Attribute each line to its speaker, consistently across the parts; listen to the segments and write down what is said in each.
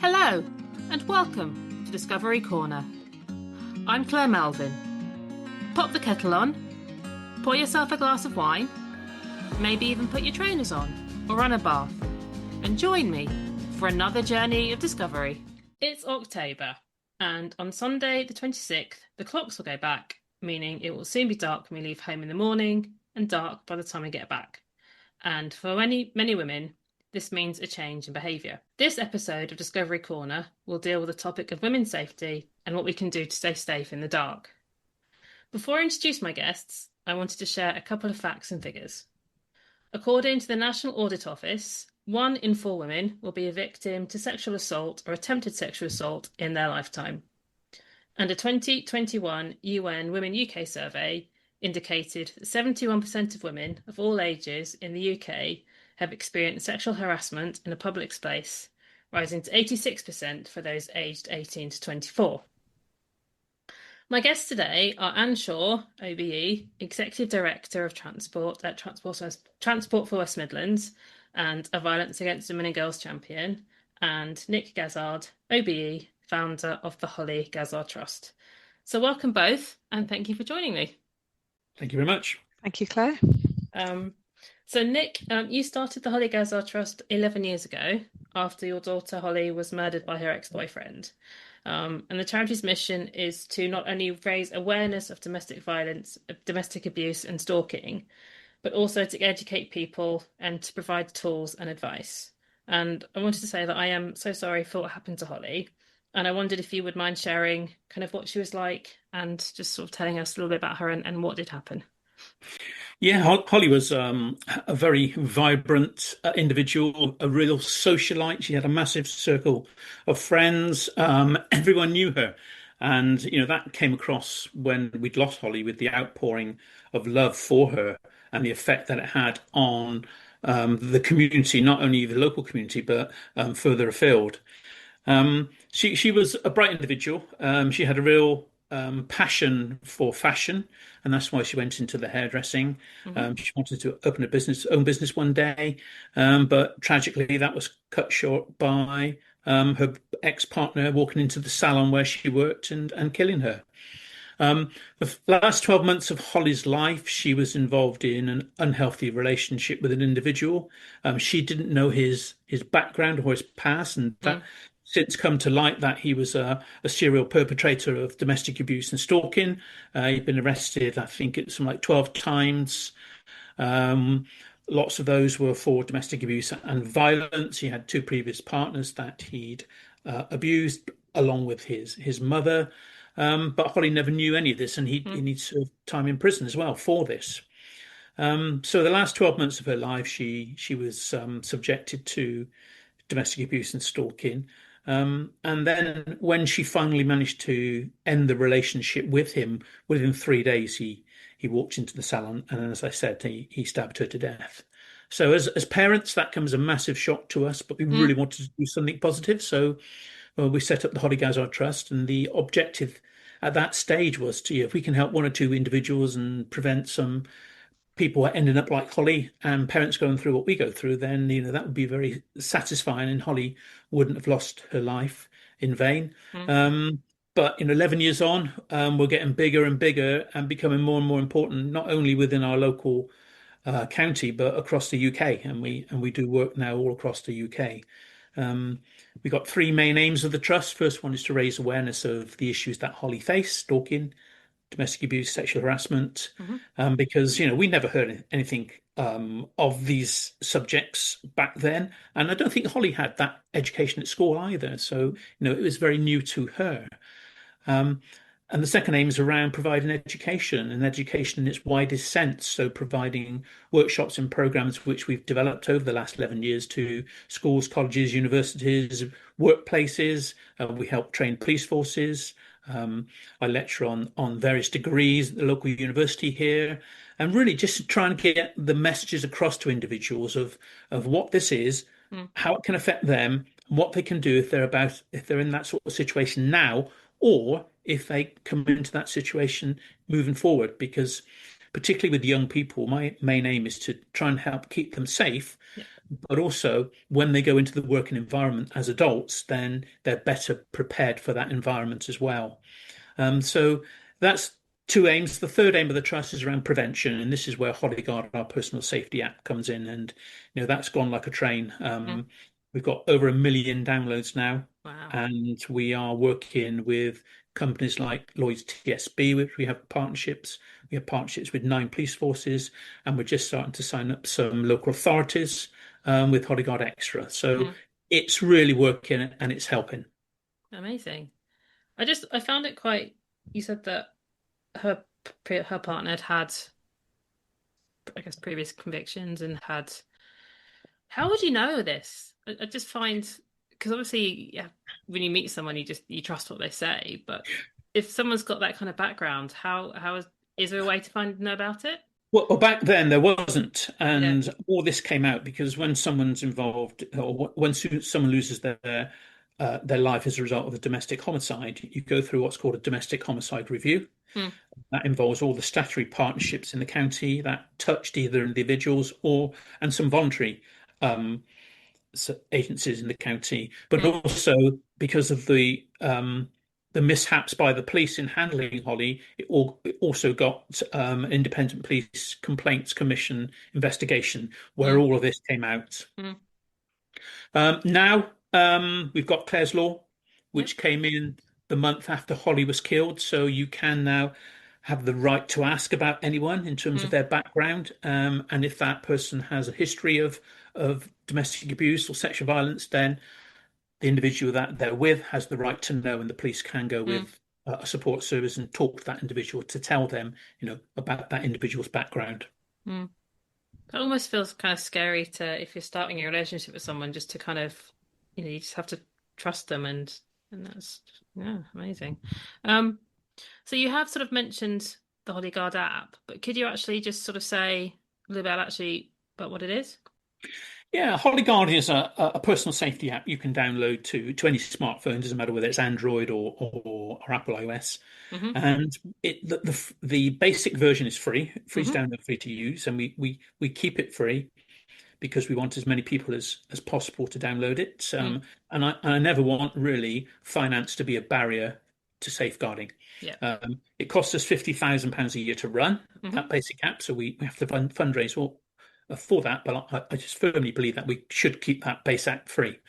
Speaker 1: Hello, and welcome to Discovery Corner. I'm Claire Melvin. Pop the kettle on, pour yourself a glass of wine, maybe even put your trainers on or run a bath, and join me for another journey of discovery. It's October, and on Sunday the 26th, the clocks will go back, meaning it will soon be dark when we leave home in the morning and dark by the time we get back. And for many women, this means a change in behaviour. This episode of Discovery Corner will deal with the topic of women's safety and what we can do to stay safe in the dark. Before I introduce my guests, I wanted to share a couple of facts and figures. According to the National Audit Office, 1 in 4 women will be a victim to sexual assault or attempted sexual assault in their lifetime. And a 2021 UN Women UK survey indicated that 71% of women of all ages in the UK have experienced sexual harassment in a public space, rising to 86% for those aged 18 to 24. My guests today are Anne Shaw, OBE, Executive Director of Transport at Transport for West Midlands and a Violence Against Women and Girls Champion, and Nick Gazzard, OBE, founder of the Hollie Gazzard Trust. So welcome both, and thank you for joining me.
Speaker 2: Thank you very much.
Speaker 3: Thank you, Claire.
Speaker 1: So Nick, you started the Hollie Gazzard Trust 11 years ago after your daughter Hollie was murdered by her ex-boyfriend. And the charity's mission is to not only raise awareness of domestic violence, domestic abuse and stalking, but also to educate people and to provide tools and advice. And I wanted to say that I am so sorry for what happened to Hollie. And I wondered if you would mind sharing kind of what she was like and just sort of telling us a little bit about her and what did happen.
Speaker 2: Yeah, Hollie was a very vibrant individual, a real socialite. She had a massive circle of friends. Everyone knew her. And, that came across when we'd lost Hollie with the outpouring of love for her and the effect that it had on the community, not only the local community, but further afield. She was a bright individual. She had a real passion for fashion, and that's why she went into the hairdressing. She wanted to open own business one day, but tragically that was cut short by her ex-partner walking into the salon where she worked and killing her. The last 12 months of Hollie's life, she was involved in an unhealthy relationship with an individual. She didn't know his background or his past, and that since come to light that he was a serial perpetrator of domestic abuse and stalking. He'd been arrested, I think it's something like 12 times. Lots of those were for domestic abuse and violence. He had 2 previous partners that he'd abused, along with his mother. But Hollie never knew any of this, and he needs to serve time in prison as well for this. So the last 12 months of her life, she was subjected to domestic abuse and stalking. And then when she finally managed to end the relationship with him, within 3 days, he walked into the salon, and as I said, he stabbed her to death. So as parents, that comes a massive shock to us, but we really wanted to do something positive. So we set up the Hollie Gazzard Trust, and the objective at that stage was to, if we can help 1 or 2 individuals and prevent some people ending up like Hollie and parents going through what we go through, then that would be very satisfying, and Hollie wouldn't have lost her life in vain. But 11 years on, we're getting bigger and bigger and becoming more and more important, not only within our local county but across the UK, and we do work now all across the UK. We've got 3 main aims of the trust. First one is to raise awareness of the issues that Hollie faced: stalking, domestic abuse, sexual harassment, because we never heard anything of these subjects back then, and I don't think Hollie had that education at school either. So it was very new to her. And the second aim is around providing education, and education in its widest sense. So providing workshops and programs which we've developed over the last 11 years to schools, colleges, universities, workplaces. We help train police forces. I lecture on various degrees at the local university here, and really just trying to get the messages across to individuals of what this is, how it can affect them, what they can do if they're in that sort of situation now, or if they come into that situation moving forward. Because particularly with young people, my main aim is to try and help keep them safe, but also when they go into the working environment as adults, then they're better prepared for that environment as well. So that's two aims. The third aim of the trust is around prevention, and this is where Hollie Guard, our personal safety app, comes in. And that's gone like a train.
Speaker 1: Mm.
Speaker 2: We've got over 1 million downloads now,
Speaker 1: Wow.
Speaker 2: and we are working with companies like Lloyd's TSB, which we have partnerships. We have partnerships with 9 police forces, and we're just starting to sign up some local authorities with Hollie Guard Extra. So
Speaker 1: Mm.
Speaker 2: it's really working and it's helping.
Speaker 1: Amazing. I found it quite. You said that her partner had, I guess, previous convictions and had. How would you know this? I just find because obviously, yeah, when you meet someone, you trust what they say. But if someone's got that kind of background, how is there a way to know about it?
Speaker 2: Well, back then there wasn't,
Speaker 1: Yeah.
Speaker 2: and all this came out because when someone's involved, or when someone loses their life as a result of a domestic homicide, you go through what's called a domestic homicide review.
Speaker 1: Mm.
Speaker 2: That involves all the statutory partnerships in the county that touched either individuals and some voluntary um, agencies in the county, but
Speaker 1: Mm.
Speaker 2: also because of the mishaps by the police in handling Hollie, it also got an independent police complaints commission investigation where
Speaker 1: Mm.
Speaker 2: all of this came out.
Speaker 1: Mm.
Speaker 2: Now we've got Clare's Law,
Speaker 1: Yep.
Speaker 2: which came in the month after Hollie was killed, so you can now have the right to ask about anyone in terms of
Speaker 1: Mm.
Speaker 2: their background, and if that person has a history of domestic abuse or sexual violence, then the individual that they're with has the right to know, and the police can go
Speaker 1: Mm.
Speaker 2: with a support service and talk to that individual to tell them, about that individual's background.
Speaker 1: Mm. It almost feels kind of scary to if you're starting a relationship with someone just to kind of you just have to trust them and that's yeah amazing. Um, so you have sort of mentioned the Holly Guard app, but could you actually just sort of say a little bit about what it is?
Speaker 2: Yeah, Hollie Guard is a personal safety app you can download to any smartphone, doesn't matter whether it's Android or Apple iOS.
Speaker 1: Mm-hmm.
Speaker 2: And the basic version is free to
Speaker 1: Mm-hmm.
Speaker 2: download, free to use, and we keep it free because we want as many people as possible to download it.
Speaker 1: Mm.
Speaker 2: And I never want really finance to be a barrier to safeguarding.
Speaker 1: Yeah.
Speaker 2: It costs us £50,000 a year to run
Speaker 1: Mm-hmm.
Speaker 2: that basic app, so we have to fundraise for that. But I just firmly believe that we should keep that base app free.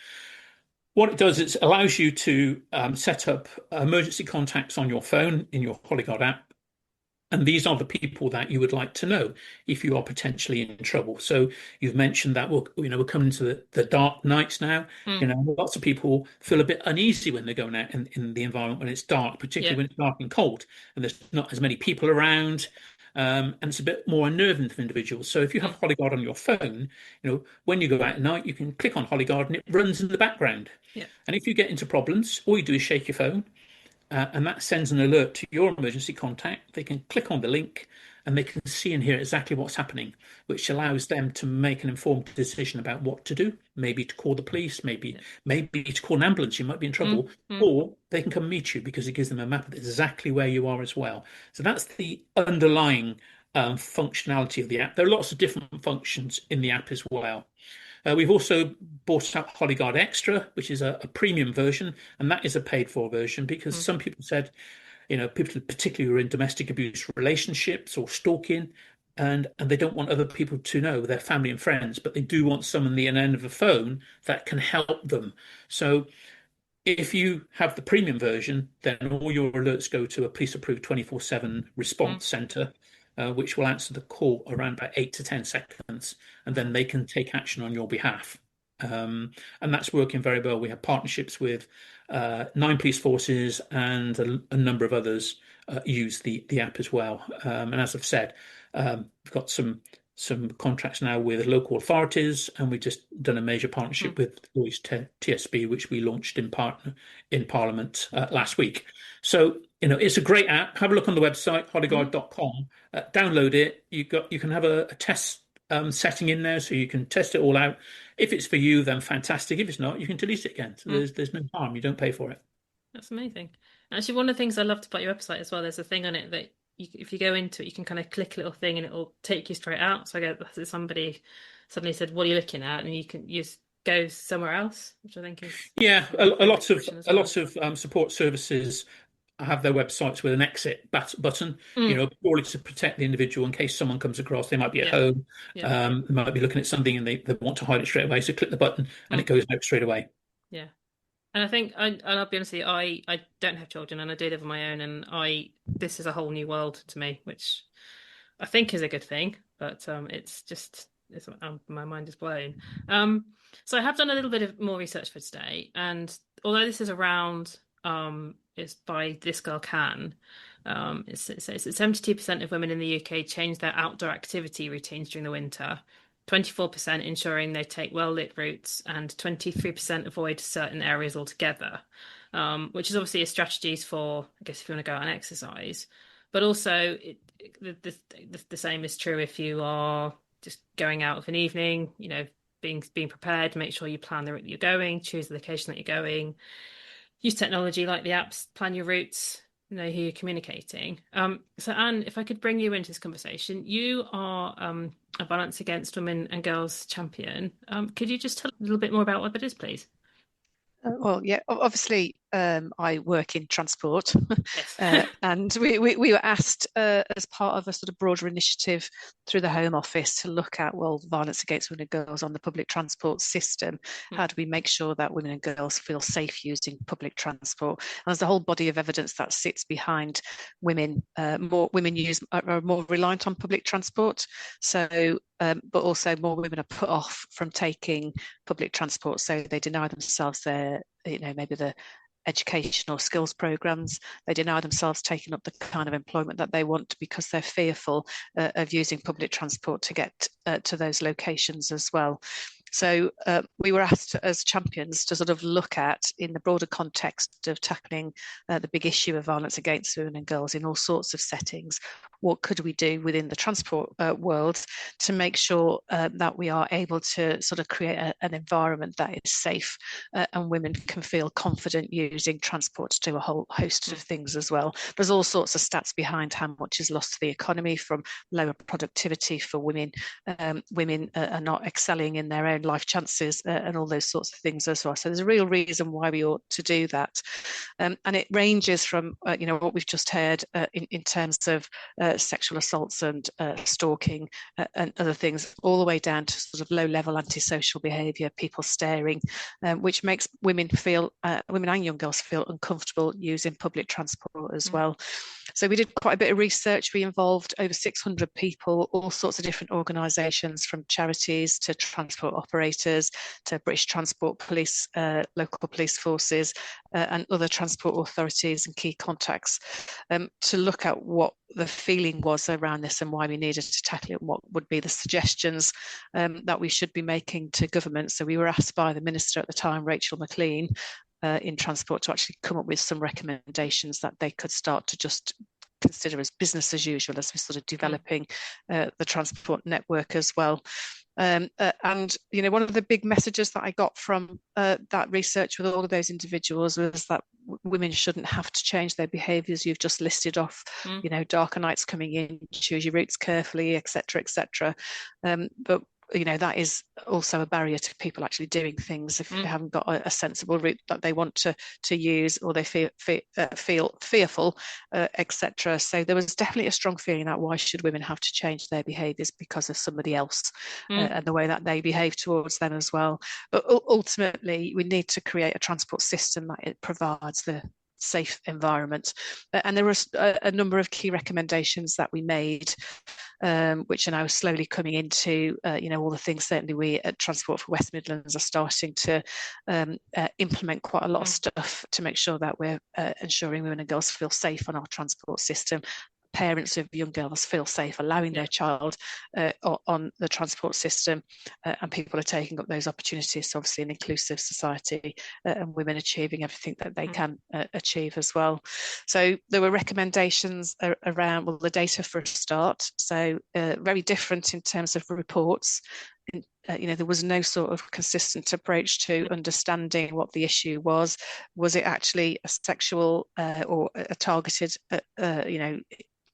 Speaker 2: What it does is it allows you to set up emergency contacts on your phone in your Hollie Guard app, and these are the people that you would like to know if you are potentially in trouble. So you've mentioned that we're coming to the dark nights now.
Speaker 1: Mm.
Speaker 2: Lots of people feel a bit uneasy when they're going out in the environment when it's dark,
Speaker 1: Yeah.
Speaker 2: particularly when it's dark and cold, and there's not as many people around. And it's a bit more unnerving for individuals. So if you have
Speaker 1: Mm.
Speaker 2: Hollie Guard on your phone, when you go out at night, you can click on Hollie Guard and it runs in the background.
Speaker 1: Yeah.
Speaker 2: And if you get into problems, all you do is shake your phone and that sends an alert to your emergency contact. They can click on the link and they can see and hear exactly what's happening, which allows them to make an informed decision about what to do. Maybe to call the police, maybe
Speaker 1: Yeah.
Speaker 2: maybe to call an ambulance. You might be in
Speaker 1: Mm.
Speaker 2: trouble,
Speaker 1: Mm.
Speaker 2: or they can come meet you because it gives them a map of exactly where you are as well. So that's the underlying functionality of the app. There are lots of different functions in the app as well. We've also bought out Hollie Guard Extra, which is a premium version, and that is a paid for version because
Speaker 1: Mm.
Speaker 2: some people said, people particularly who are in domestic abuse relationships or stalking, and they don't want other people to know, their family and friends, but they do want someone at the end of a phone that can help them. So if you have the premium version, then all your alerts go to a police approved 24/7
Speaker 1: Mm.
Speaker 2: response center, which will answer the call around about 8 to 10 seconds, and then
Speaker 1: Wow.
Speaker 2: they can take action on your behalf. And that's working very well. We have partnerships with 9 police forces and a number of others use the app as well. And as I've said, we've got some contracts now with local authorities, and we've just done a major
Speaker 1: Mm.
Speaker 2: partnership with Lloyd's TSB, which we launched in Parliament last week. So, it's a great app. Have a look on the website,
Speaker 1: Mm-hmm.
Speaker 2: hollieguard.com. Download it. You can have a test setting in there, so you can test it all out. If it's for you, then fantastic. If it's not, you can delete it again. So
Speaker 1: Mm.
Speaker 2: there's no harm. You don't pay for it.
Speaker 1: That's amazing. Actually, one of the things I loved about your website as well, there's a thing on it that if you go into it, you can kind of click a little thing and it will take you straight out. So I guess that's somebody suddenly said, "What are you looking at?" and you just go somewhere else, which I think is
Speaker 2: Yeah,
Speaker 1: a
Speaker 2: lot of
Speaker 1: restriction as well.
Speaker 2: support services have their websites with an exit button,
Speaker 1: Mm,
Speaker 2: purely to protect the individual in case someone comes across. They might be at
Speaker 1: yeah,
Speaker 2: home,
Speaker 1: yeah,
Speaker 2: they might be looking at something and they want to hide it straight away. So click the button and
Speaker 1: mm,
Speaker 2: it goes out straight away.
Speaker 1: yeah. And I think, and I'll be honest with you, I don't have children and I do live on my own, and this is a whole new world to me, which I think is a good thing, but it's just my mind is blown. Um, so I have done a little bit of more research for today, and although this is around, it's by This Girl Can, it says that 72% of women in the UK change their outdoor activity routines during the winter. 24% ensuring they take well-lit routes, and 23% avoid certain areas altogether, which is obviously a strategies for, I guess, if you want to go out and exercise. But also, the same is true if you are just going out of an evening, being prepared, make sure you plan the route that you're going, choose the location that you're going, use technology like the apps, plan your routes, know who you're communicating. So Anne, if I could bring you into this conversation, you are a Violence Against Women and Girls champion. Could you just tell a little bit more about what that is, please?
Speaker 3: Well, yeah, obviously, I work in transport,
Speaker 1: Yes.
Speaker 3: and we were asked as part of a sort of broader initiative through the Home Office to look at, well, violence against women and girls on the public transport system. How do we make sure that women and girls feel safe using public transport? And there's a whole body of evidence that sits behind women. More women are more reliant on public transport, so but also more women are put off from taking public transport, so they deny themselves their, maybe the educational skills programs. They deny themselves taking up the kind of employment that they want because they're fearful of using public transport to get to those locations as well. So we were asked as champions to sort of look at, in the broader context of tackling the big issue of violence against women and girls in all sorts of settings, what could we do within the transport world to make sure that we are able to sort of create an environment that is safe and women can feel confident using transport to do a whole host of things as well. There's all sorts of stats behind how much is lost to the economy from lower productivity for women. Women are not excelling in their own life chances and all those sorts of things as well. So there's a real reason why we ought to do that. And it ranges from, what we've just heard in terms of sexual assaults and stalking and other things, all the way down to sort of low-level antisocial behaviour, people staring, which makes women and young girls feel uncomfortable using public transport as well. So we did quite a bit of research. We involved over 600 people, all sorts of different organisations, from charities to transport operators to British Transport Police, local police forces, and other transport authorities and key contacts, to look at what the feeling was around this and why we needed to tackle it, and what would be the suggestions that we should be making to government. So we were asked by the Minister at the time, Rachel McLean, in transport, to actually come up with some recommendations that they could start to just consider as business as usual as we're sort of developing the transport network as well. And one of the big messages that I got from that research with all of those individuals was that women shouldn't have to change their behaviours. You've just listed off, darker nights coming in, choose your routes carefully, etc., etc. But that is also a barrier to people actually doing things if they haven't got a sensible route that they want to use, or they feel fearful, etc. So there was definitely a strong feeling that why should women have to change their behaviours because of somebody else and the way that they behave towards them as well. But ultimately, we need to create a transport system that it provides the safe environment. And there was a number of key recommendations that we made, which are now slowly coming into, all the things. Certainly we at Transport for West Midlands are starting to implement quite a lot of stuff to make sure that we're ensuring women and girls feel safe on our transport system. Parents of young girls feel safe allowing their child on the transport system, and people are taking up those opportunities. So obviously an inclusive society, and women achieving everything that they can achieve as well. So there were recommendations around, well, the data for a start. So very different in terms of reports. There was no sort of consistent approach to understanding what the issue was. Was it actually a sexual or a targeted,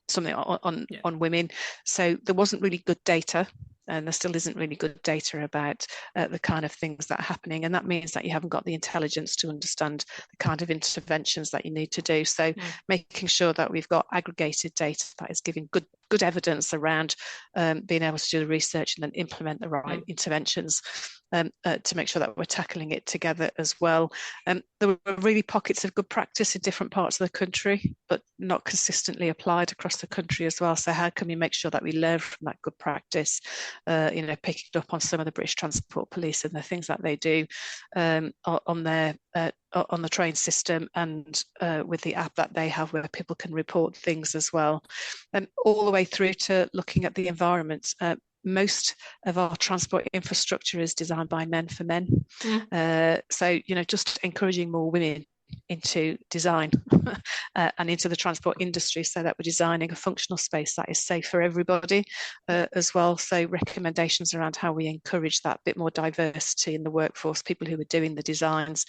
Speaker 3: something on women? So there wasn't really good data and there still isn't really good data about the kind of things that are happening, and that means that you haven't got the intelligence to understand the kind of interventions that you need to do. So making sure that we've got aggregated data that is giving good evidence around being able to do the research and then implement the right interventions to make sure that we're tackling it together as well. There were really pockets of good practice in different parts of the country, but not consistently applied across the country as well. So how can we make sure that we learn from that good practice, picking up on some of the British Transport Police and the things that they do on the train system, and with the app that they have where people can report things as well, and all the way through to looking at the environment. Most of our transport infrastructure is designed by men for men. So, just encouraging more women into design and into the transport industry, so that we're designing a functional space that is safe for everybody as well. So recommendations around how we encourage that bit more diversity in the workforce, people who are doing the designs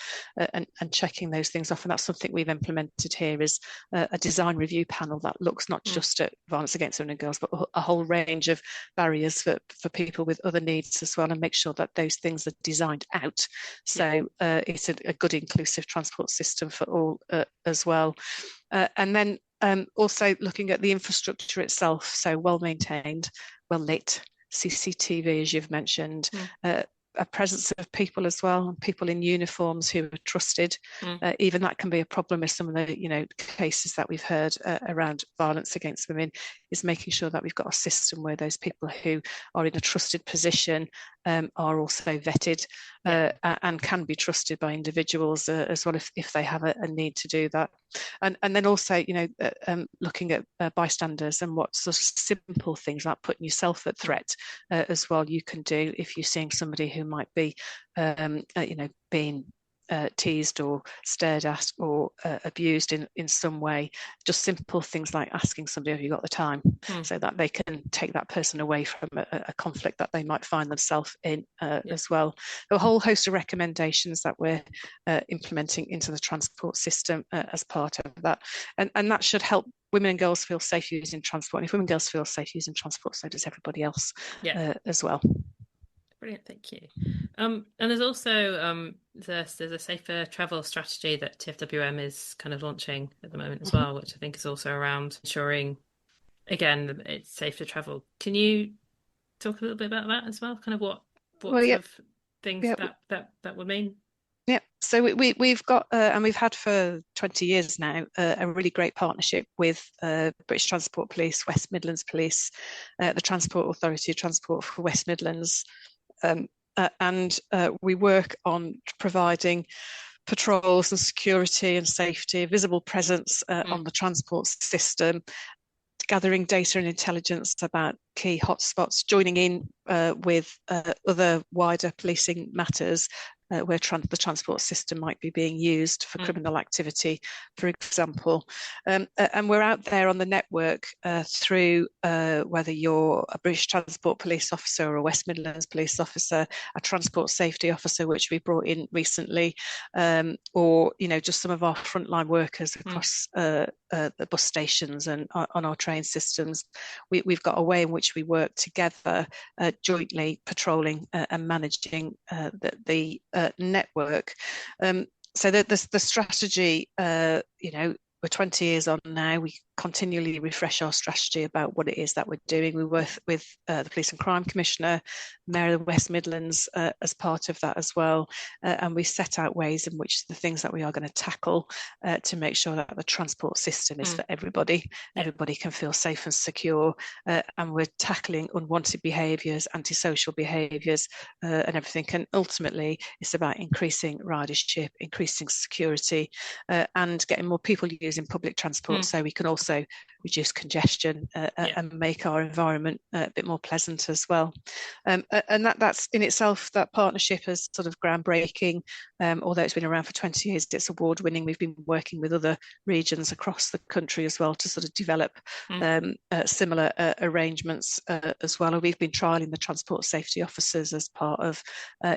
Speaker 3: and checking those things off. And that's something we've implemented here, is a design review panel that looks not just at violence against women and girls, but a whole range of barriers for people with other needs as well, and make sure that those things are designed out. So it's a good inclusive transport system for all as well. And then also looking at the infrastructure itself, so well maintained, well lit, CCTV, as you've mentioned, a presence of people as well, and people in uniforms who are trusted. Even that can be a problem with some of the cases that we've heard around violence against women, is making sure that we've got a system where those people who are in a trusted position are also vetted and can be trusted by individuals as well if they have a need to do that. And then also looking at bystanders and what sort of simple things like putting yourself at threat as well you can do if you're seeing somebody who might be being teased or stared at or abused in some way. Just simple things like asking somebody, have you got the time, so that they can take that person away from a conflict that they might find themselves in as well. A whole host of recommendations that we're implementing into the transport system as part of that, and that should help women and girls feel safe using transport. And if women and girls feel safe using transport, so does everybody else as well.
Speaker 1: Brilliant, thank you. And there's also there's a safer travel strategy that TFWM is kind of launching at the moment as well, which I think is also around ensuring, again, that it's safe to travel. Can you talk a little bit about that as well? Kind of what sort of things that would mean?
Speaker 3: Yeah, so we've got, and we've had for 20 years now, a really great partnership with British Transport Police, West Midlands Police, the Transport Authority of Transport for West Midlands. And we work on providing patrols and security and safety, visible presence on the transport system, gathering data and intelligence about key hotspots, joining in with other wider policing matters where the transport system might be being used for criminal activity, for example. And we're out there on the network through whether you're a British Transport Police officer or a West Midlands Police officer, a transport safety officer, which we brought in recently, or just some of our frontline workers across the bus stations and on our train systems. We've got a way in which we work together, jointly patrolling and managing the network. So the strategy, we're 20 years on now. We continually refresh our strategy about what it is that we're doing. We work with the Police and Crime Commissioner, Mayor of the West Midlands as part of that as well. And we set out ways in which the things that we are going to tackle to make sure that the transport system is for everybody. Everybody can feel safe and secure. And we're tackling unwanted behaviours, antisocial behaviours and everything. And ultimately, it's about increasing ridership, increasing security and getting more people using public transport so we can also reduce congestion and make our environment a bit more pleasant as well. And that's in itself, that partnership is sort of groundbreaking. Although it's been around for 20 years, it's award-winning. We've been working with other regions across the country as well to sort of develop similar arrangements as well. And we've been trialling the transport safety officers as part of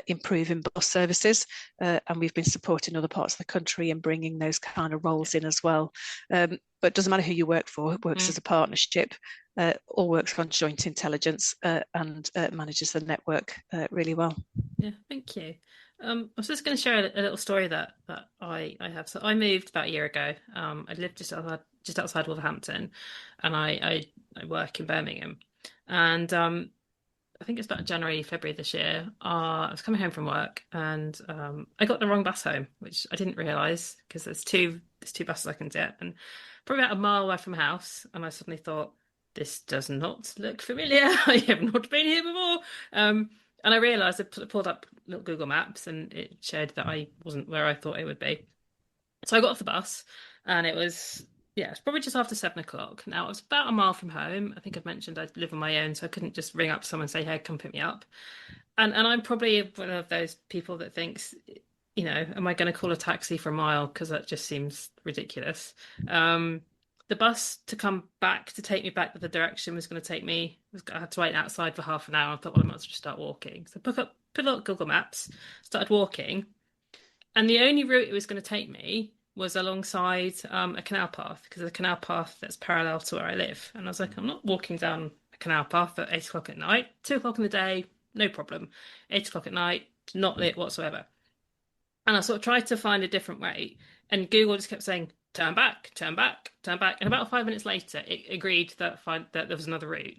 Speaker 3: improving bus services, and we've been supporting other parts of the country and bringing those kind of roles in as well. But it doesn't matter who you work for, works as a partnership, all works on joint intelligence, and manages the network really well.
Speaker 1: Yeah, thank you. I was just going to share a little story that I have. So I moved about a year ago. I lived just outside Wolverhampton, and I work in Birmingham. And I think it's about January, February this year. I was coming home from work, and I got the wrong bus home, which I didn't realise because there's two buses I can get, and probably about a mile away from my house. And I suddenly thought, this does not look familiar. I have not been here before. And I realised I pulled up little Google Maps, and it showed that I wasn't where I thought it would be. So I got off the bus, and it's probably just after 7 o'clock. Now, I was about a mile from home. I think I've mentioned I live on my own, so I couldn't just ring up someone and say, hey, come pick me up. And I'm probably one of those people that thinks, am I going to call a taxi for a mile? Because that just seems ridiculous. The bus to come back to take me back the direction was going to take me. I had to wait outside for half an hour. I thought, well, I might as well just start walking. So put up Google Maps, started walking, and the only route it was going to take me was alongside a canal path, because there's a canal path that's parallel to where I live. And I was like, I'm not walking down a canal path at 8 o'clock at night. 2 o'clock in the day, no problem. 8 o'clock at night, not lit whatsoever. And I sort of tried to find a different way, and Google just kept saying, turn back, turn back, turn back. And about 5 minutes later, it agreed that there was another route.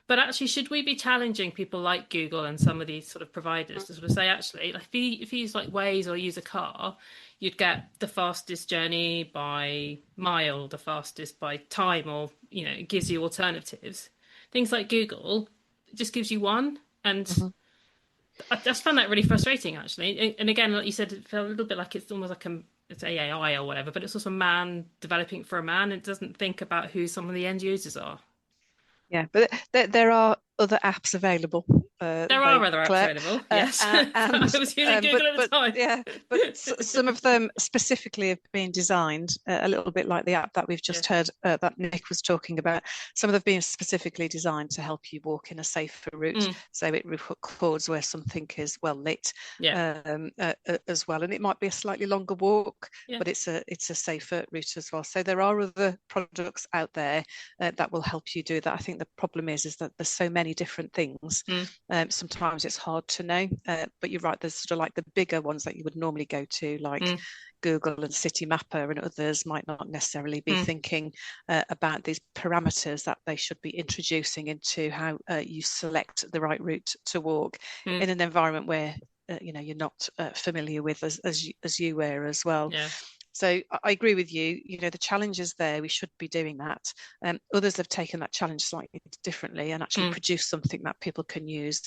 Speaker 1: But actually, should we be challenging people like Google and some of these sort of providers to sort of say, actually, like if you use like Waze or use a car, you'd get the fastest journey by mile, the fastest by time, or, it gives you alternatives. Things like Google, it just gives you one. And I just found that really frustrating, actually. And again, like you said, it felt a little bit like it's almost like it's AI or whatever, but it's also a man developing for a man. It doesn't think about who some of the end users are.
Speaker 3: Yeah, but there are other apps available.
Speaker 1: There are other apps available, yes.
Speaker 3: And,
Speaker 1: I was using Google at the time.
Speaker 3: Yeah, but some of them specifically have been designed a little bit like the app that we've just heard that Nick was talking about. Some of them have been specifically designed to help you walk in a safer route. So it records where something is well lit as well. And it might be a slightly longer walk, but it's a safer route as well. So there are other products out there that will help you do that. I think the problem is that there's so many different things. Sometimes it's hard to know, but you're right, there's sort of like the bigger ones that you would normally go to, like Google and City Mapper, and others might not necessarily be thinking about these parameters that they should be introducing into how you select the right route to walk in an environment where you're not familiar with as you were as well. So I agree with you. The challenge is there. We should be doing that. Others have taken that challenge slightly differently and actually produced something that people can use.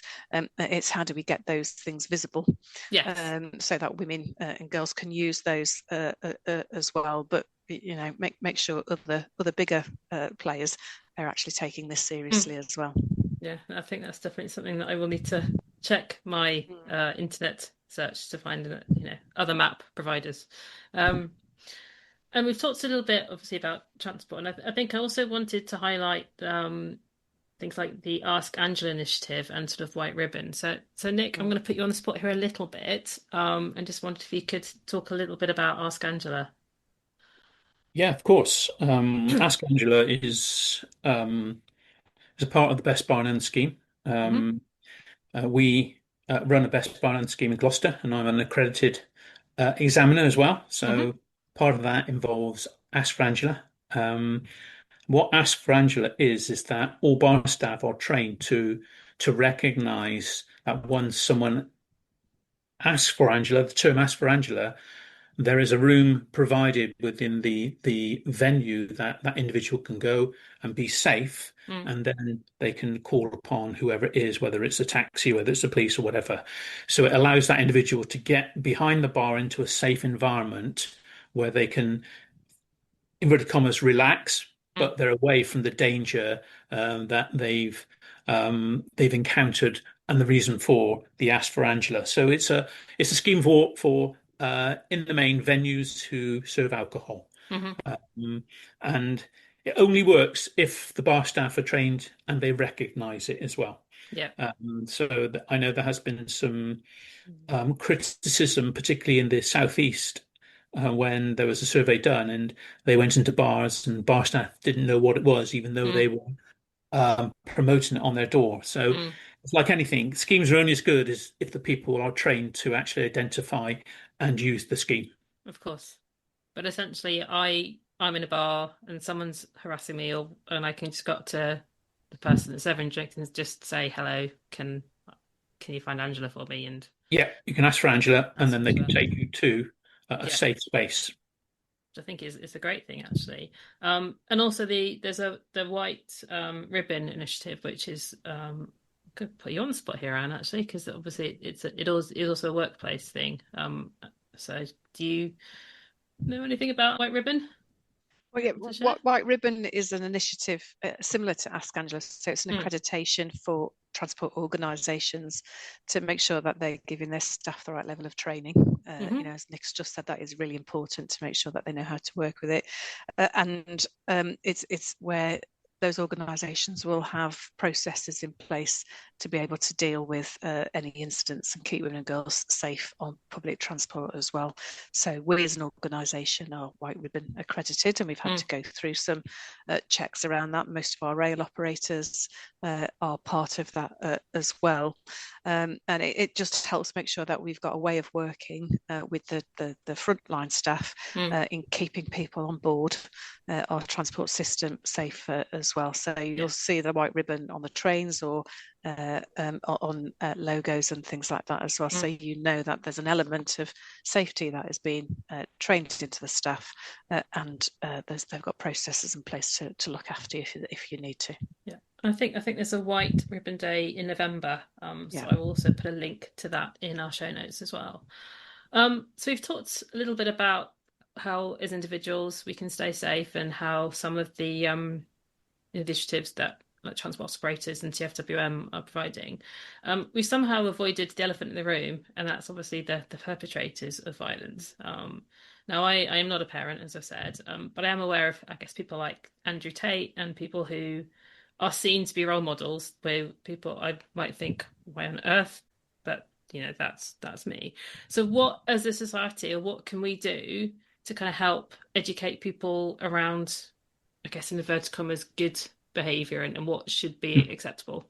Speaker 3: It's how do we get those things visible, so that women and girls can use those as well. But make sure other bigger players are actually taking this seriously as well.
Speaker 1: Yeah, I think that's definitely something that I will need to check my internet search to find, other map providers. And we've talked a little bit, obviously, about transport. And I think I also wanted to highlight things like the Ask Angela initiative and sort of White Ribbon. So Nick, I'm going to put you on the spot here a little bit, and just wondered if you could talk a little bit about Ask Angela.
Speaker 2: Yeah, of course. Ask Angela is a part of the Best Barn scheme. We run a Best Barn scheme in Gloucester, and I'm an accredited examiner as well. So part of that involves Ask for Angela. What Ask for Angela is that all bar staff are trained to recognise that once someone asks for Angela, the term Ask for Angela, there is a room provided within the venue that individual can go and be safe, and then they can call upon whoever it is, whether it's a taxi, whether it's the police or whatever. So it allows that individual to get behind the bar into a safe environment where they can, inverted commas, relax, but they're away from the danger that they've encountered and the reason for the Ask for Angela. So it's a scheme for in the main venues who serve alcohol, and it only works if the bar staff are trained and they recognise it as well. So I know there has been some criticism, particularly in the southeast, when there was a survey done, and they went into bars, and bar staff didn't know what it was, even though
Speaker 1: Mm,
Speaker 2: they were promoting it on their door. So
Speaker 1: mm,
Speaker 2: it's like anything, schemes are only as good as if the people are trained to actually identify and use the scheme.
Speaker 1: of course. But essentially, I'm in a bar and someone's harassing me, and I can just go up to the person that's serving drinks and just say hello. Can you find Angela for me? And
Speaker 2: Yeah, you can ask for Angela, and
Speaker 1: ask
Speaker 2: then they can
Speaker 1: Angela.
Speaker 2: take you to a
Speaker 1: Yeah,
Speaker 2: safe space.
Speaker 1: which I think is a great thing actually. And also there's the white ribbon initiative, which is could put you on the spot here, Anne, actually, because obviously it's also a workplace thing. So do you know anything about white ribbon
Speaker 3: Well, yeah,
Speaker 1: to share?
Speaker 3: White Ribbon is an initiative similar to Ask Angela. So it's an
Speaker 1: Mm,
Speaker 3: accreditation for transport organisations to make sure that they're giving their staff the right level of training.
Speaker 1: hmm
Speaker 3: As Nick's just said, that is really important to make sure that they know how to work with it. And it's where those organisations will have processes in place to be able to deal with any incidents and keep women and girls safe on public transport as well. So we as an organisation are White Ribbon accredited, and we've had to go through some checks around that. Most of our rail operators are part of that as well. And it just helps make sure that we've got a way of working with the frontline staff in keeping people on board our transport system safe as well. So you'll see the white ribbon on the trains or on logos and things like that as well. So you know that there's an element of safety that is being trained into the staff, and they've got processes in place to look after you if you need to.
Speaker 1: Yeah. I think there's a White Ribbon Day in November. So
Speaker 3: Yeah.
Speaker 1: I will also put a link to that in our show notes as well. So we've talked a little bit about how, as individuals, we can stay safe, and how some of the initiatives that like transport operators and TFWM are providing. We somehow avoided the elephant in the room, and that's obviously the perpetrators of violence. Now, I am not a parent, as I've said, but I am aware of, I guess, people like Andrew Tate and people who are seen to be role models, where people I might think, why on earth? But that's me. So what, as a society, or what can we do to kind of help educate people around, I guess, in inverted commas, good behavior, and what should be acceptable?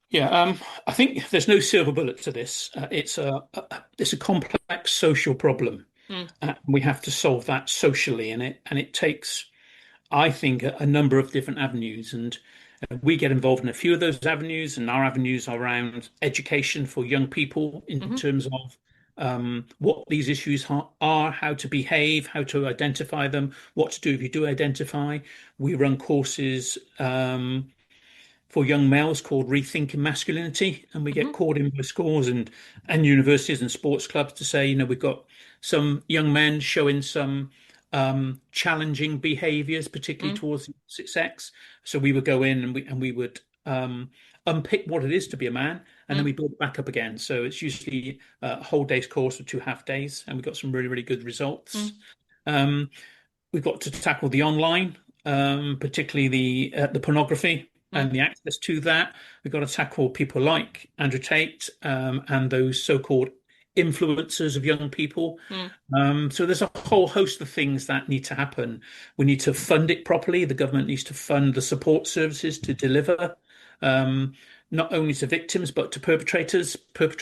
Speaker 2: Yeah, I think there's no silver bullet to this. It's a complex social problem.
Speaker 1: Mm,
Speaker 2: We have to solve that socially, and it takes, I think, a number of different avenues, and we get involved in a few of those avenues, and our avenues are around education for young people in
Speaker 1: hmm
Speaker 2: terms of what these issues are, how to behave, how to identify them, what to do if you do identify. We run courses for young males called Rethinking Masculinity, and we get
Speaker 1: hmm
Speaker 2: called in by schools and universities and sports clubs to say, we've got some young men showing some challenging behaviours, particularly
Speaker 1: mm,
Speaker 2: towards the opposite sex. So we would go in and we would unpick what it is to be a man, and then we
Speaker 1: mm,
Speaker 2: build it back up again. So it's usually a whole day's course or two half days, and we've got some really, really good results.
Speaker 1: mm,
Speaker 2: Um, we've got to tackle the online, particularly the pornography and
Speaker 1: mm,
Speaker 2: the access to that. We've got to tackle people like Andrew Tate and those so-called influencers of young people.
Speaker 1: mm,
Speaker 2: So there's a whole host of things that need to happen. We need to fund it properly. The government needs to fund the support services to deliver, um, not only to victims but to perpetrator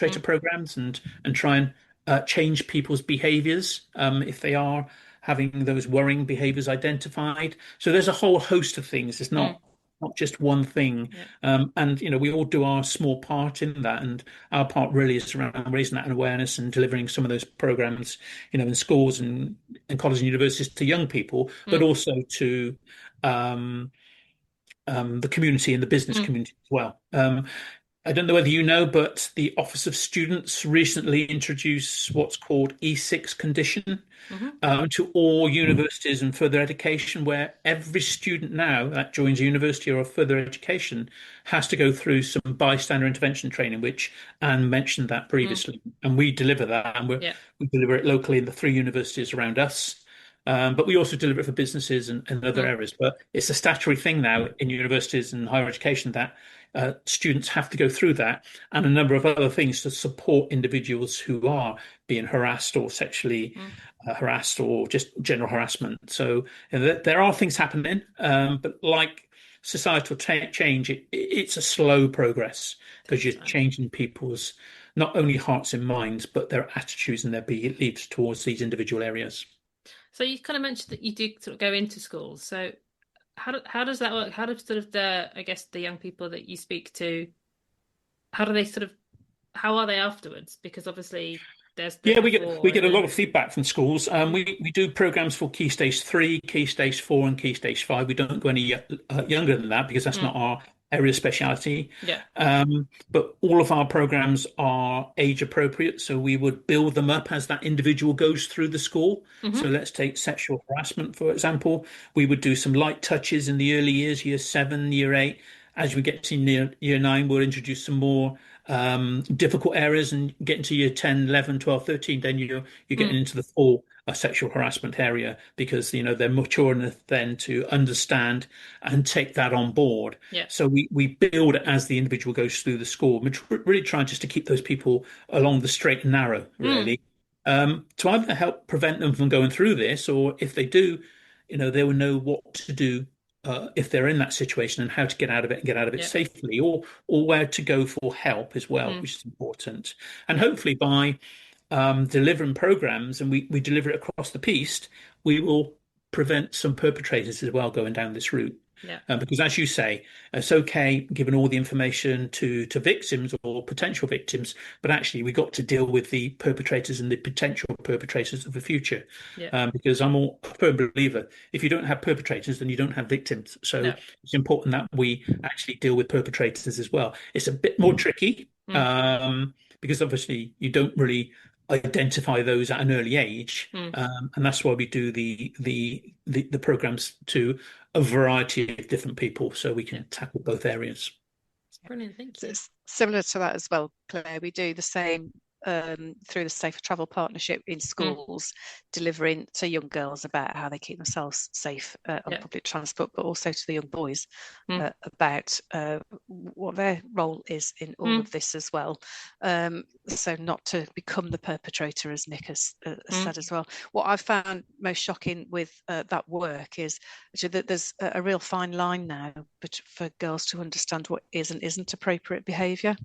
Speaker 1: mm,
Speaker 2: programs, and try and change people's behaviours if they are having those worrying behaviours identified. So there's a whole host of things. It's
Speaker 1: mm.
Speaker 2: not just one thing.
Speaker 1: Yeah.
Speaker 2: And we all do our small part in that, and our part really is around raising that awareness and delivering some of those programs, in schools and colleges and universities to young people, but
Speaker 1: Mm,
Speaker 2: also to um, the community and the business
Speaker 1: mm,
Speaker 2: community as well. I don't know whether you know, but the Office of Students recently introduced what's called E6 condition
Speaker 1: hmm
Speaker 2: to all universities and further education, where every student now that joins a university or a further education has to go through some bystander intervention training, which Anne mentioned that
Speaker 1: mm.
Speaker 2: previously. And we deliver that, and
Speaker 1: Yeah.
Speaker 2: we deliver it locally in the three universities around us. But we also deliver it for businesses and other areas. But it's a statutory thing now in universities and higher education that students have to go through that, and a number of other things to support individuals who are being harassed or sexually harassed or just general harassment. So there are things happening, but like societal change, it's a slow progress because you're changing people's not only hearts and minds, but their attitudes and their beliefs towards these individual areas.
Speaker 1: So you kind of mentioned that you do sort of go into schools. So how does that work? How do sort of the young people that you speak to, how do they sort of, how are they afterwards? Because obviously there's
Speaker 2: we get a lot of feedback from schools. We do programs for Key Stage 3, Key Stage 4, and Key Stage 5. We don't go any younger than that because that's not our area of speciality.
Speaker 1: Yeah.
Speaker 2: But all of our programs are age appropriate, so we would build them up as that individual goes through the school. So let's take sexual harassment, for example. We would do some light touches in the early years, year 7, year 8. As we get to year 9, we'll introduce some more difficult areas, and get into year 10, 11, 12, 13, then you're getting into the full sexual harassment area, because they're mature enough then to understand and take that on board. So we build as the individual goes through the school. We're really trying just to keep those people along the straight and narrow, really, to either help prevent them from going through this, or if they do, they will know what to do if they're in that situation, and how to get out of it and get out of it safely, or where to go for help as well, which is important. And hopefully by delivering programs, and we deliver it across the piece, we will prevent some perpetrators as well going down this route. Because as you say, it's okay giving all the information to victims or potential victims, but actually we got to deal with the perpetrators and the potential perpetrators of the future. Because I'm a firm believer, if you don't have perpetrators, then you don't have victims. So it's important that we actually deal with perpetrators as well. It's a bit more tricky, because obviously you don't really identify those at an early age, and that's why we do the programs to a variety of different people, so we can tackle both areas.
Speaker 1: Brilliant, thank you.
Speaker 3: It's similar to that as well, Claire. We do the same through the Safer Travel Partnership in schools, delivering to young girls about how they keep themselves safe on public transport, but also to the young boys about what their role is in all of this as well. So not to become the perpetrator, as Nick has said as well. What I've found most shocking with that work is that there's a real fine line now for girls to understand what is and isn't appropriate behaviour.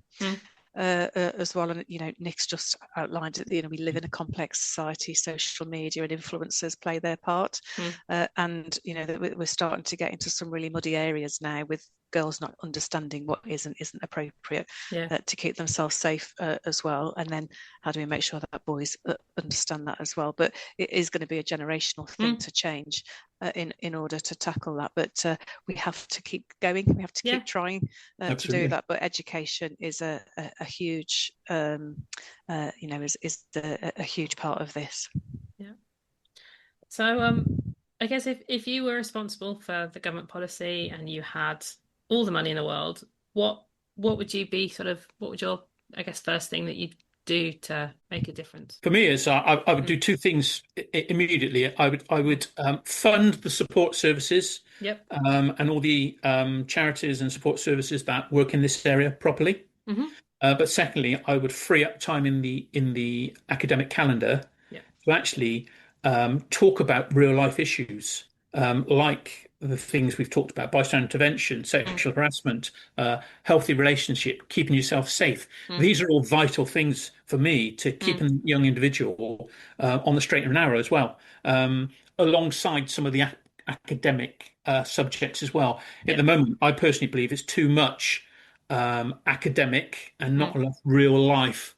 Speaker 3: As well, and Nick's just outlined that we live in a complex society. Social media and influencers play their part, and that we're starting to get into some really muddy areas now, with girls not understanding what is and isn't appropriate to keep themselves safe as well. And then how do we make sure that boys understand that as well? But it is going to be a generational thing to change in order to tackle that. But we have to keep going. We have to keep trying to do that. But education is a huge, is a huge part of this.
Speaker 1: Yeah. So I guess if you were responsible for the government policy and you had all the money in the world, what would you be what would your, I guess, first thing that you'd do to make a difference?
Speaker 2: For me, is I would do two things immediately. I would fund the support services, and all the charities and support services that work in this area properly. But secondly, I would free up time in the academic calendar to actually talk about real life issues, like the things we've talked about: bystander intervention, sexual harassment, healthy relationship, keeping yourself safe. These are all vital things for me to keep a young individual on the straight and narrow as well, alongside some of the academic subjects as well. At the moment, I personally believe it's too much academic and not enough real life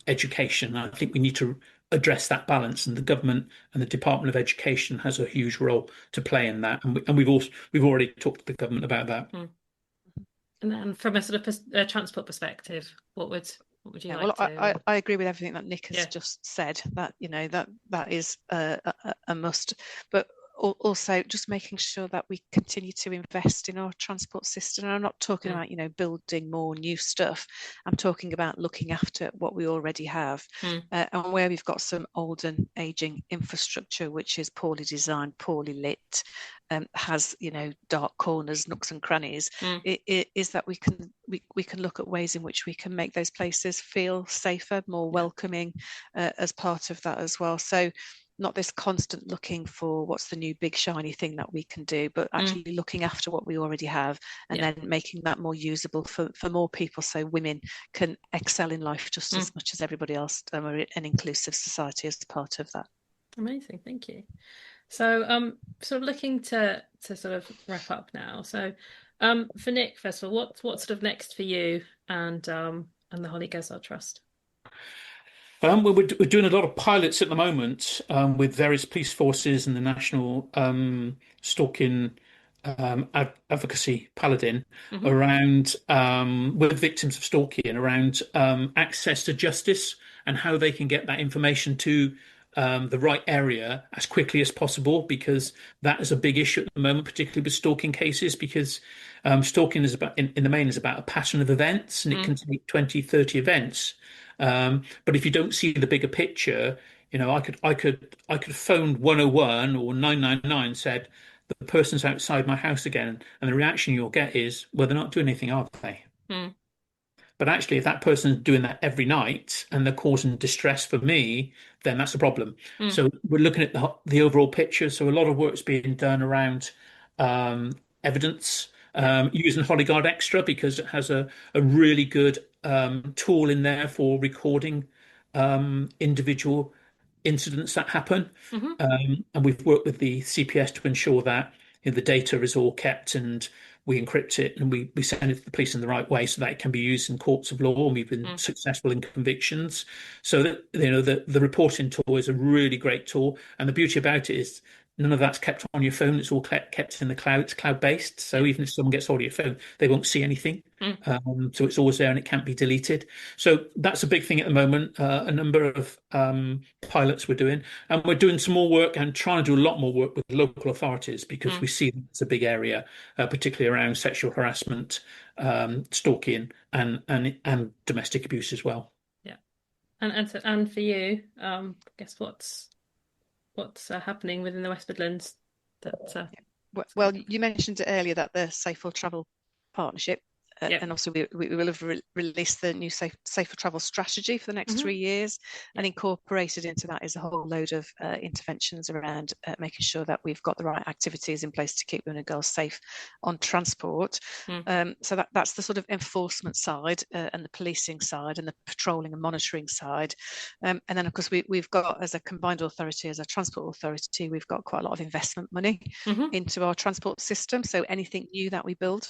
Speaker 2: education. I think we need to address that balance, and the government and the Department of Education has a huge role to play in that. And we've already talked to the government about that.
Speaker 1: And then, from a sort of transport perspective, what would you like to?
Speaker 3: I agree with everything that Nick has just said. That that is a must. But also just making sure that we continue to invest in our transport system. And I'm not talking about, building more new stuff. I'm talking about looking after what we already have, and where we've got some old and aging infrastructure, which is poorly designed, poorly lit, has dark corners, nooks and crannies. Is that we can look at ways in which we can make those places feel safer, more welcoming, as part of that as well. So not this constant looking for what's the new big shiny thing that we can do, but actually looking after what we already have, and then making that more usable for more people, so women can excel in life just as much as everybody else. We're an inclusive society as part of that.
Speaker 1: Amazing, thank you. So sort of looking to sort of wrap up now. So for Nick, first of all, what's sort of next for you and the Hollie Gazzard Trust?
Speaker 2: We're doing a lot of pilots at the moment with various police forces and the National Stalking Advocacy Paladin around with victims of stalking, around access to justice and how they can get that information to the right area as quickly as possible, because that is a big issue at the moment, particularly with stalking cases, because stalking is about, in the main, is about a pattern of events, and it can take 20, 30 events. But if you don't see the bigger picture, I could phone 101 or 999, said the person's outside my house again, and the reaction you'll get is, well, they're not doing anything, are they? But actually, if that person's doing that every night and they're causing distress for me, then that's a problem. So we're looking at the overall picture. So a lot of work's being done around evidence, using Hollie Guard Extra, because it has a really good tool in there for recording individual incidents that happen. And we've worked with the CPS to ensure that the data is all kept, and we encrypt it, and we send it to the police in the right way so that it can be used in courts of law, and we've been successful in convictions. So that the reporting tool is a really great tool, and the beauty about it is none of that's kept on your phone. It's all kept in the cloud. It's cloud-based, so even if someone gets hold of your phone, they won't see anything. So it's always there, and it can't be deleted. So that's a big thing at the moment. A number of pilots we're doing, and we're doing some more work and trying to do a lot more work with local authorities, because we see it's a big area, particularly around sexual harassment, stalking, and domestic abuse as well.
Speaker 1: Yeah, and for you, guess what's happening within the West Midlands?
Speaker 3: Well, you mentioned earlier that the Safer Travel Partnership, and also we will have released the new safer travel strategy for the next 3 years, and incorporated into that is a whole load of interventions around making sure that we've got the right activities in place to keep women and girls safe on transport. So that's the sort of enforcement side, and the policing side, and the patrolling and monitoring side. And then, of course, we've got, as a combined authority, as a transport authority, we've got quite a lot of investment money into our transport system. So anything new that we build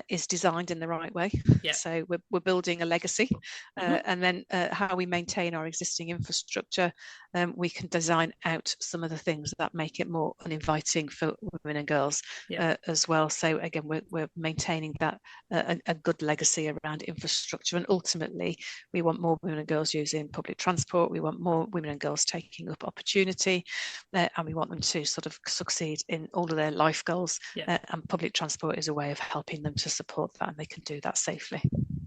Speaker 3: is designed in the right way. So we're building a legacy, and then how we maintain our existing infrastructure, we can design out some of the things that make it more uninviting for women and girls as well. So again, we're maintaining that a good legacy around infrastructure, and ultimately we want more women and girls using public transport. We want more women and girls taking up opportunity, and we want them to sort of succeed in all of their life goals, and public transport is a way of helping them to support that, and they can do that safely.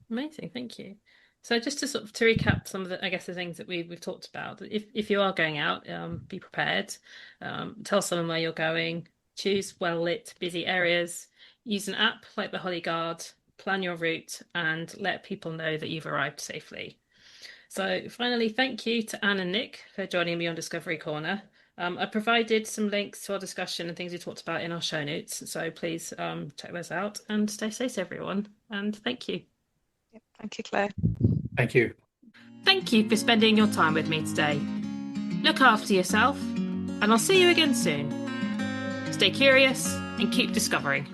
Speaker 1: Amazing, thank you. So just to recap some of the, I guess, the things that we've talked about. If you are going out, be prepared. Tell someone where you're going. Choose well lit, busy areas. Use an app like the Hollie Guard. Plan your route and let people know that you've arrived safely. So finally, thank you to Anne and Nick for joining me on Discovery Corner. I provided some links to our discussion and things we talked about in our show notes, so please check those out, and stay safe, everyone, and thank you.
Speaker 3: Thank you, Claire.
Speaker 2: Thank you.
Speaker 1: Thank you for spending your time with me today. Look after yourself, and I'll see you again soon. Stay curious and keep discovering.